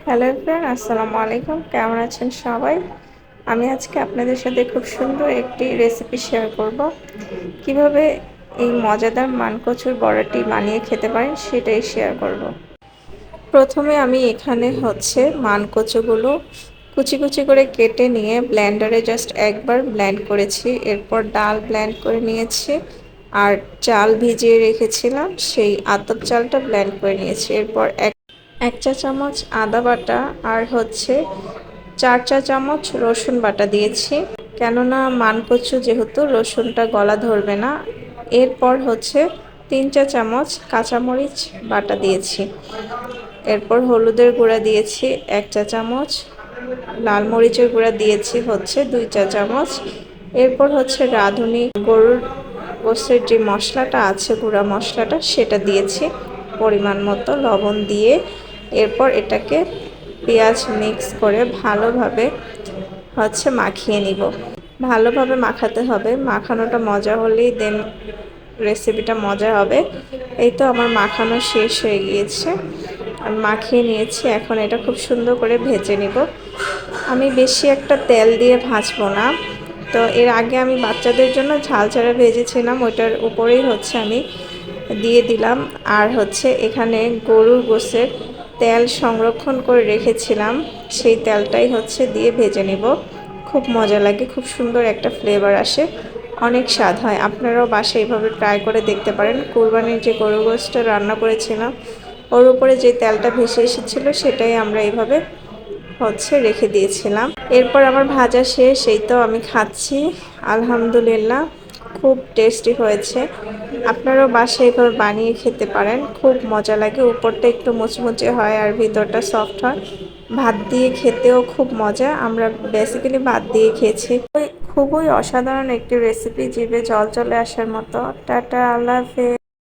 Hello everyone, আসসালামু আলাইকুম। কেমন আছেন সবাই? আমি আজকে আপনাদের সাথে খুব সুন্দর একটি রেসিপি শেয়ার করব। কিভাবে এই মজাদার মানকচুর বড়াটি বানিয়ে খেতে পারেন সেটাই শেয়ার করব। প্রথমে আমি এখানে মানকচুগুলো কুচি কুচি করে কেটে নিয়ে ব্লেন্ডারে জাস্ট একবার ব্লেন্ড করেছি। এরপর ডাল ব্লেন্ড করে নিয়েছি আর চাল ভিজিয়ে রেখেছিলাম, সেই আতপ চালটা ব্লেন্ড করে নিয়েছি। এরপর এক চা চামচ আদা বাটা আর 4 চা চামচ রসুন বাটা দিয়েছি, কেননা মানকচু যেহেতু রসুনটা গলা ধরবে না। এরপর 3 চা চামচ কাঁচামরিচ বাটা দিয়েছি। এরপর হলুদের গুঁড়া দিয়েছি 1 চা চামচ, লাল মরিচের গুঁড়া দিয়েছি 2 চা চামচ। এরপর রাঁধুনি গরুর গোশতের যে মশলাটা আছে, গুঁড়া মশলাটা, সেটা দিয়েছি পরিমাণ মতো, লবণ দিয়ে। এরপর এটাকে পেঁয়াজ মিক্স করে ভালোভাবে মাখিয়ে নিব। ভালোভাবে মাখাতে হবে, মাখানোটা মজা হলেই দেন রেসিপিটা মজা হবে। এই তো আমার মাখানো শেষ হয়ে গিয়েছে, আমি মাখিয়ে নিয়েছি। এখন এটা খুব সুন্দর করে ভেজে নিব। আমি বেশি একটা তেল দিয়ে ভাজবো না। তো এর আগে আমি বাচ্চাদের জন্য ঝাল ছাড়া ভেজেছিলাম, ওইটার উপরেই আমি দিয়ে দিলাম। আর এখানে গরুর গোশতের তেল সংরক্ষণ করে রেখেছিলাম, সেই তেলটাই দিয়ে ভেজে নিব। খুব মজা লাগে, খুব সুন্দর একটা ফ্লেভার আসে, অনেক স্বাদ হয়। আপনারাও বাসায় এইভাবে ট্রাই করে দেখতে পারেন। কুরবানির যে গরুর গোশতটা রান্না করেছিলাম, ওর উপরে যে তেলটা ভেসে এসেছিলো সেটাই আমরা এইভাবে রেখে দিয়েছিলাম। এরপর আমার ভাজা শেষ, এই তো আমি খাচ্ছি। আলহামদুলিল্লাহ, খুব টেস্টি হয়েছে। আপনারাও বাসায় এভাবে বানিয়ে খেতে পারেন, খুব মজা লাগে। উপরটা একটু মুচমুচে হয় আর ভিতরটা সফট হয়। ভাত দিয়ে খেতেও খুব মজা। আমরা বেসিক্যালি ভাত দিয়ে খেয়েছি। খুবই অসাধারণ একটি রেসিপি, জিভে জল চলে আসার মতো। টাটা, আল্লাহ হাফেজ।